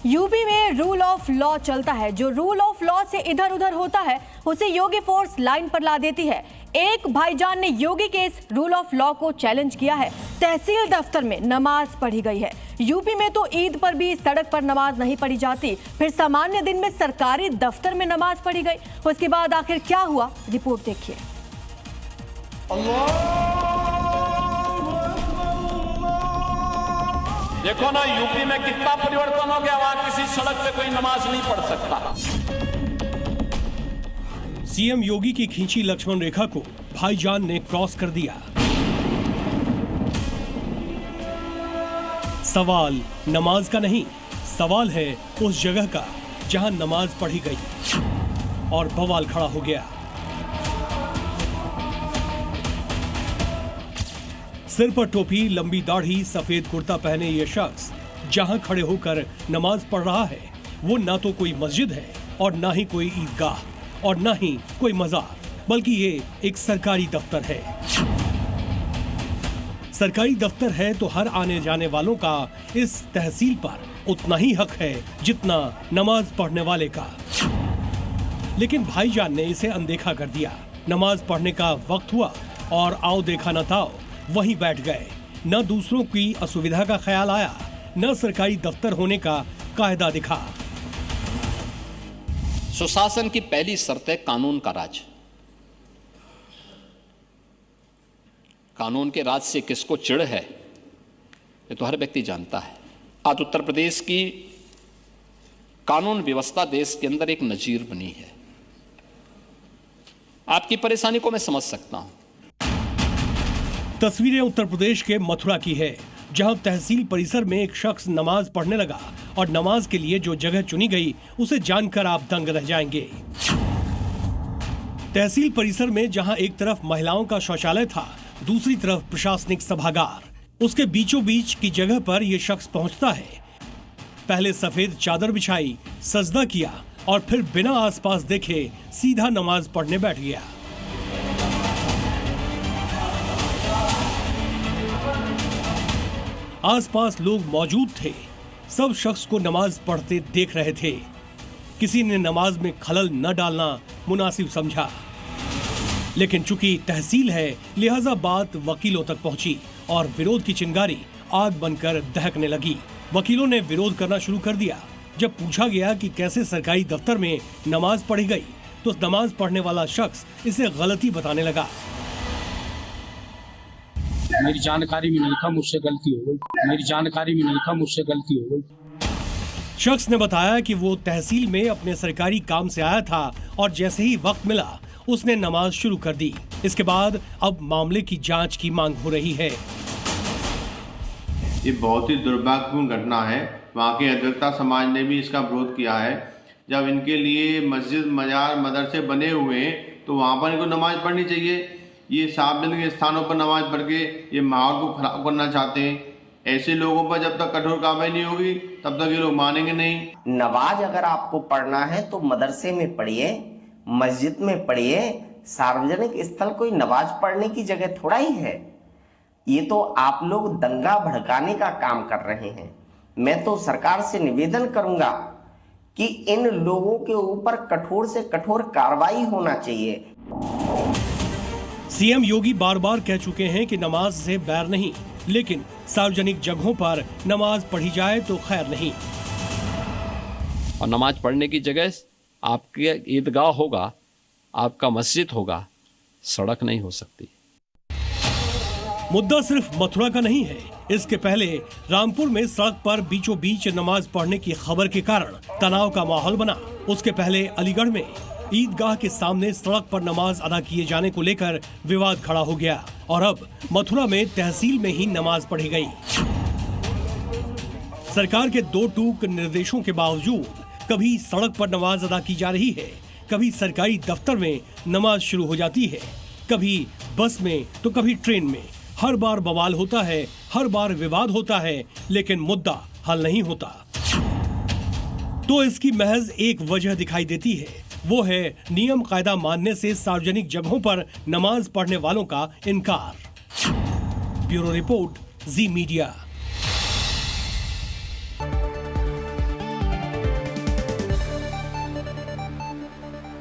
UP में rule of law चलता है। जो रूल ऑफ लॉ से इधर उधर होता है उसे योगी फोर्स लाइन पर ला देती है। एक भाईजान ने योगी के इस रूल ऑफ लॉ को चैलेंज किया है। तहसील दफ्तर में नमाज पढ़ी गई है। यूपी में तो ईद पर भी सड़क पर नमाज नहीं पढ़ी जाती, फिर सामान्य दिन में सरकारी दफ्तर में नमाज पढ़ी गई। उसके बाद आखिर क्या हुआ, रिपोर्ट देखिए। देखो ना, यूपी में कितना परिवर्तन हो गया। वहां किसी सड़क पे कोई नमाज नहीं पढ़ सकता। सीएम योगी की खींची लक्ष्मण रेखा को भाईजान ने क्रॉस कर दिया। सवाल नमाज का नहीं, सवाल है उस जगह का जहां नमाज पढ़ी गई। और बवाल खड़ा हो गया। सिर पर टोपी, लंबी दाढ़ी, सफेद कुर्ता पहने ये शख्स जहां खड़े होकर नमाज पढ़ रहा है वो ना तो कोई मस्जिद है और ना ही कोई ईदगाह और ना ही कोई मजार, बल्कि ये एक सरकारी दफ्तर है। सरकारी दफ्तर है तो हर आने जाने वालों का इस तहसील पर उतना ही हक है जितना नमाज पढ़ने वाले का। लेकिन भाईजान ने इसे अनदेखा कर दिया। नमाज पढ़ने का वक्त हुआ और आओ देखा न ताओ वहीं बैठ गए। न दूसरों की असुविधा का ख्याल आया, न सरकारी दफ्तर होने का कायदा दिखा। सुशासन की पहली शर्त है कानून का राज। कानून के राज से किसको चिढ़ है ये तो हर व्यक्ति जानता है। आज उत्तर प्रदेश की कानून व्यवस्था देश के अंदर एक नजीर बनी है। आपकी परेशानी को मैं समझ सकता हूं। तस्वीरें उत्तर प्रदेश के मथुरा की है, जहां तहसील परिसर में एक शख्स नमाज पढ़ने लगा और नमाज के लिए जो जगह चुनी गई उसे जानकर आप दंग रह जाएंगे। तहसील परिसर में जहां एक तरफ महिलाओं का शौचालय था, दूसरी तरफ प्रशासनिक सभागार, उसके बीचों बीच की जगह पर यह शख्स पहुंचता है। पहले सफेद चादर बिछाई, सजदा किया और फिर बिना आसपास देखे सीधा नमाज पढ़ने बैठ गया। आसपास लोग मौजूद थे, सब शख्स को नमाज पढ़ते देख रहे थे। किसी ने नमाज में खलल न डालना मुनासिब समझा, लेकिन चूंकि तहसील है लिहाजा बात वकीलों तक पहुंची और विरोध की चिंगारी आग बनकर दहकने लगी। वकीलों ने विरोध करना शुरू कर दिया। जब पूछा गया कि कैसे सरकारी दफ्तर में नमाज पढ़ी गई तो नमाज पढ़ने वाला शख्स इसे गलती बताने लगा। मेरी जानकारी में नहीं था, मुझसे गलती हो गई। मेरी जानकारी में नहीं था, मुझसे गलती हो गई। शख्स ने बताया कि वो तहसील में अपने सरकारी काम से आया था और जैसे ही वक्त मिला उसने नमाज शुरू कर दी। इसके बाद अब मामले की जांच की मांग हो रही है। ये बहुत ही दुर्भाग्यपूर्ण घटना है। वहाँ के अधिवक्ता समाज ने भी इसका विरोध किया है। जब इनके लिए मस्जिद, मजार, मदरसे बने हुए हैं तो वहाँ पर इनको नमाज पढ़नी चाहिए। ये सार्वजनिक स्थानों पर नमाज पढ़ के ये माहौल को खराब करना चाहते हैं। ऐसे लोगों पर जब तक कठोर कार्रवाई नहीं होगी तब तक ये लोग मानेंगे नहीं। नमाज अगर आपको पढ़ना है तो मदरसे में पढ़िए, मस्जिद में पढ़िए। सार्वजनिक स्थल कोई नमाज पढ़ने की जगह थोड़ा ही है। ये तो आप लोग दंगा भड़काने का काम कर रहे हैं। मैं तो सरकार से निवेदन करूंगा कि इन लोगों के ऊपर कठोर से कठोर कार्रवाई होना चाहिए। सीएम योगी बार बार कह चुके हैं कि नमाज से बैर नहीं, लेकिन सार्वजनिक जगहों पर नमाज पढ़ी जाए तो खैर नहीं। और नमाज पढ़ने की जगह आपके ईदगाह होगा, आपका मस्जिद होगा, सड़क नहीं हो सकती। मुद्दा सिर्फ मथुरा का नहीं है। इसके पहले रामपुर में सड़क पर बीचों बीच नमाज पढ़ने की खबर के कारण तनाव का माहौल बना। उसके पहले अलीगढ़ में ईदगाह के सामने सड़क पर नमाज अदा किए जाने को लेकर विवाद खड़ा हो गया और अब मथुरा में तहसील में ही नमाज पढ़ी गई। सरकार के दो टूक निर्देशों के बावजूद कभी सड़क पर नमाज अदा की जा रही है, कभी सरकारी दफ्तर में नमाज शुरू हो जाती है, कभी बस में तो कभी ट्रेन में। हर बार बवाल होता है, हर बार विवाद होता है, लेकिन मुद्दा हल नहीं होता। तो इसकी महज एक वजह दिखाई देती है, वो है नियम कायदा मानने से सार्वजनिक जगहों पर नमाज पढ़ने वालों का इनकार। ब्यूरो रिपोर्ट, जी मीडिया।